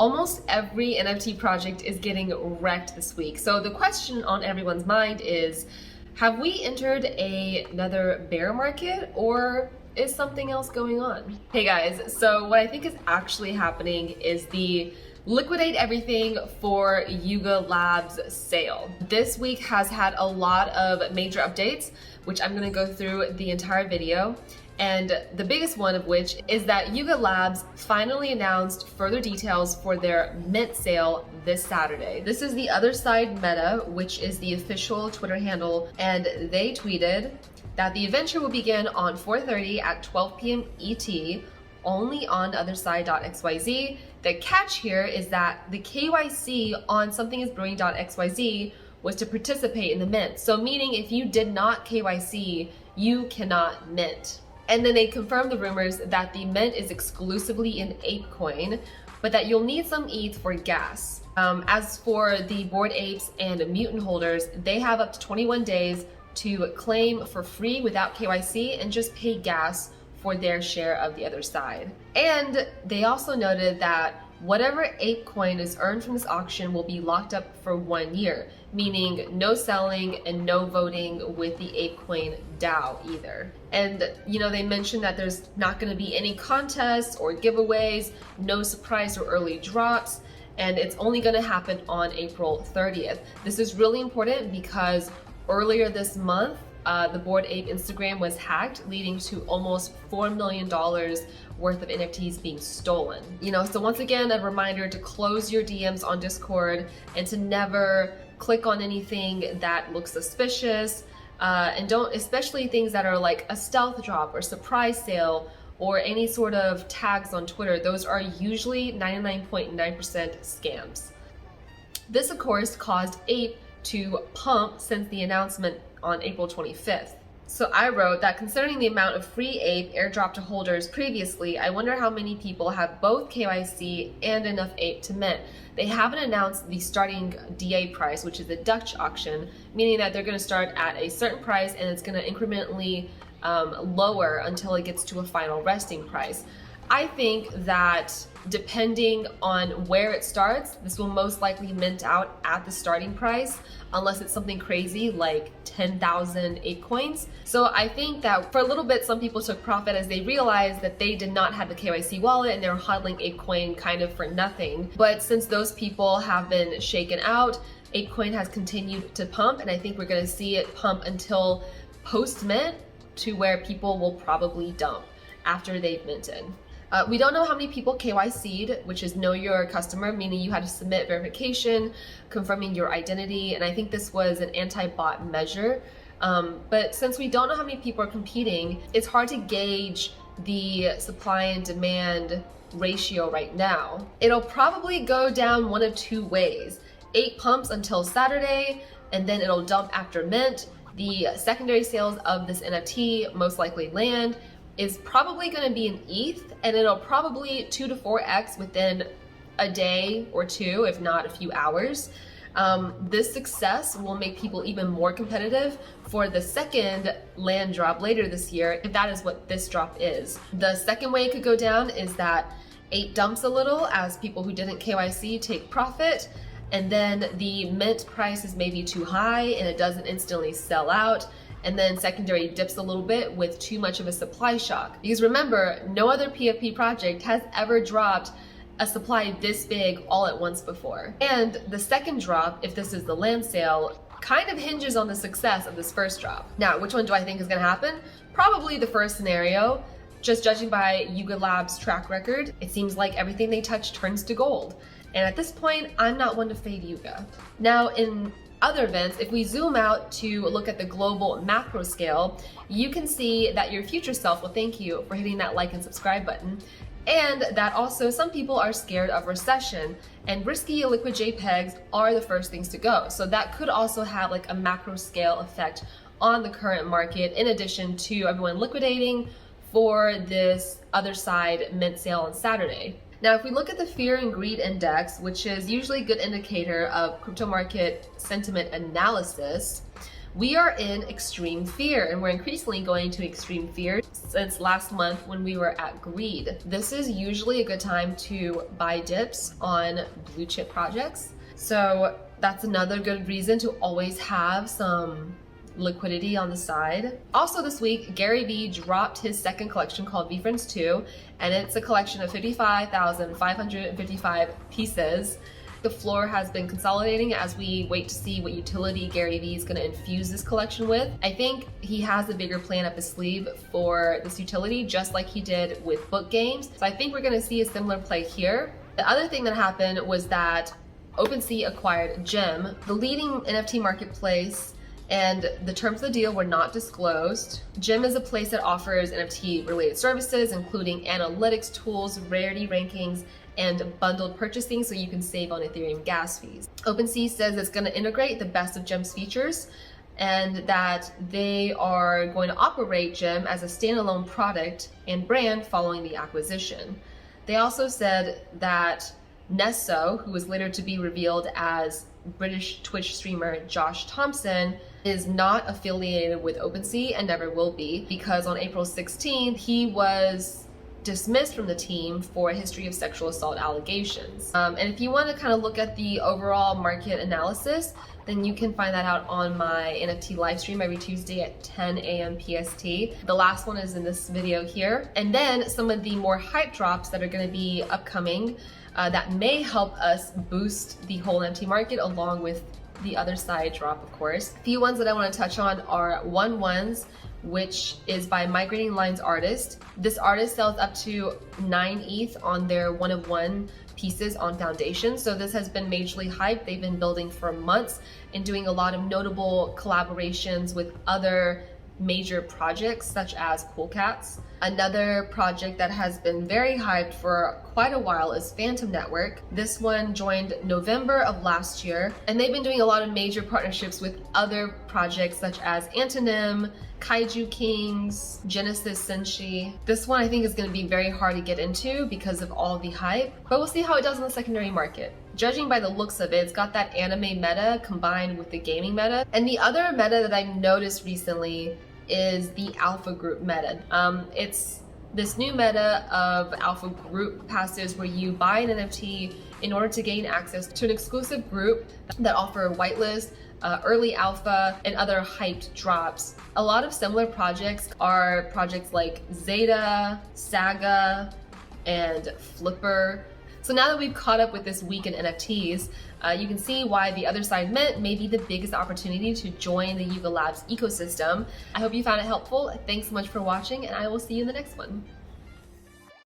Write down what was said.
Almost every NFT project is getting wrecked this week. So the question on everyone's mind is, have we entered another bear market, or is something else going on? Hey guys, so what I think is actually happening is the liquidate everything for Yuga Labs sale. This week has had a lot of major updates, which I'm gonna go through the entire video. And the biggest one of which is that Yuga Labs finally announced further details for their mint sale this Saturday. This is the Otherdeed Meta, which is the official Twitter handle, and they tweeted that the adventure will begin on 4:30 at 12 p.m. ET, only on otherdeed.xyz. The catch here is that the KYC on somethingIsBrewing.xyz was to participate in the mint. So meaning if you did not KYC, you cannot mint. And then they confirmed the rumors that the mint is exclusively in ApeCoin, but that you'll need some ETH for gas. As for the Bored Apes and Mutant holders, they have up to 21 days to claim for free without KYC and just pay gas for their share of the other side. And they also noted that whatever ApeCoin is earned from this auction will be locked up for 1 year, meaning no selling and no voting with the ApeCoin DAO either. And they mentioned that there's not going to be any contests or giveaways, no surprise or early drops, and it's only going to happen on April 30th. This is really important because earlier this month, the Bored Ape Instagram was hacked, leading to almost $4 million worth of NFTs being stolen. So once again, a reminder to close your DMs on Discord and to never click on anything that looks suspicious, and don't, especially things that are like a stealth drop or surprise sale or any sort of tags on Twitter. Those are usually 99.9% scams. This, of course, caused Ape to pump since the announcement on April 25th. So I wrote that considering the amount of free Ape airdropped to holders previously, I wonder how many people have both KYC and enough Ape to mint. They haven't announced the starting DA price, which is the Dutch auction, meaning that they're going to start at a certain price and it's going to incrementally lower until it gets to a final resting price. I think that depending on where it starts, this will most likely mint out at the starting price, unless it's something crazy like 10,000 ApeCoins. So I think that for a little bit, some people took profit as they realized that they did not have the KYC wallet and they were hodling ApeCoin kind of for nothing. But since those people have been shaken out, ApeCoin has continued to pump, and I think we're gonna see it pump until post-mint, to where people will probably dump after they've minted. We don't know how many people KYC'd, which is know your customer, meaning you had to submit verification, confirming your identity, and I think this was an anti-bot measure. But since we don't know how many people are competing, it's hard to gauge the supply and demand ratio right now. It'll probably go down one of two ways. Ape pumps until Saturday, and then it'll dump after mint. The secondary sales of this NFT most likely land is probably going to be an ETH, and it'll probably 2 to 4x within a day or two, if not a few hours. This success will make people even more competitive for the second land drop later this year, if that is what this drop is. The second way it could go down is that Ape dumps a little as people who didn't KYC take profit, and then the mint price is maybe too high and it doesn't instantly sell out, and then secondary dips a little bit with too much of a supply shock. Because remember, no other PFP project has ever dropped a supply this big all at once before. And the second drop, if this is the land sale, kind of hinges on the success of this first drop. Now, which one do I think is gonna happen? Probably the first scenario. Just judging by Yuga Labs' track record, it seems like everything they touch turns to gold. And at this point, I'm not one to fade Yuga. Now, in other events, if we zoom out to look at the global macro scale, you can see that your future self will thank you for hitting that like and subscribe button, and that also some people are scared of recession, and risky liquid JPEGs are the first things to go. So that could also have like a macro scale effect on the current market, in addition to everyone liquidating for this Otherdeed mint sale on Saturday. Now, if we look at the Fear and Greed Index, which is usually a good indicator of crypto market sentiment analysis, We are in extreme fear, and we're increasingly going to extreme fear since last month when we were at Greed. This is usually a good time to buy dips on blue chip projects. So that's another good reason to always have some liquidity on the side. Also this week, Gary Vee dropped his second collection called VeeFriends 2, and it's a collection of 55,555 pieces. The floor has been consolidating as we wait to see what utility Gary Vee is going to infuse this collection with. I think he has a bigger plan up his sleeve for this utility, just like he did with book games. So I think we're going to see a similar play here. The other thing that happened was that OpenSea acquired Gem, the leading NFT marketplace, and the terms of the deal were not disclosed. Gem is a place that offers NFT related services, including analytics tools, rarity rankings, and bundled purchasing, so you can save on Ethereum gas fees. OpenSea says it's going to integrate the best of Gem's features and that they are going to operate Gem as a standalone product and brand following the acquisition. They also said that Nesso, who was later to be revealed as British Twitch streamer Josh Thompson, is not affiliated with OpenSea and never will be, because on April 16th he was dismissed from the team for a history of sexual assault allegations. And if you want to kind of look at the overall market analysis, then you can find that out on my NFT live stream every Tuesday at 10 a.m. PST. The last one is in this video here. And then some of the more hype drops that are going to be upcoming that may help us boost the whole NFT market, along with the other side drop, of course. A few ones that I want to touch on are 1-1s, which is by Migrating Lines artist. This artist sells up to 9 ETH on their 1-of-1 pieces on Foundation. So this has been majorly hyped. They've been building for months and doing a lot of notable collaborations with other major projects such as Cool Cats. Another project that has been very hyped for quite a while is Phantom Network. This one joined November of last year, and they've been doing a lot of major partnerships with other projects such as Antonym, Kaiju Kings, Genesis Senshi. This one I think is going to be very hard to get into because of all the hype, but we'll see how it does in the secondary market. Judging by the looks of it, it's got that anime meta combined with the gaming meta. And the other meta that I've noticed recently is the Alpha Group meta. It's this new meta of Alpha Group passives where you buy an NFT in order to gain access to an exclusive group that offer whitelist, early alpha, and other hyped drops. A lot of similar projects are projects like Zeta, Saga, and Flipper. So now that we've caught up with this week in NFTs, you can see why the other side mint may be the biggest opportunity to join the Yuga Labs ecosystem. I hope you found it helpful. Thanks so much for watching, and I will see you in the next one.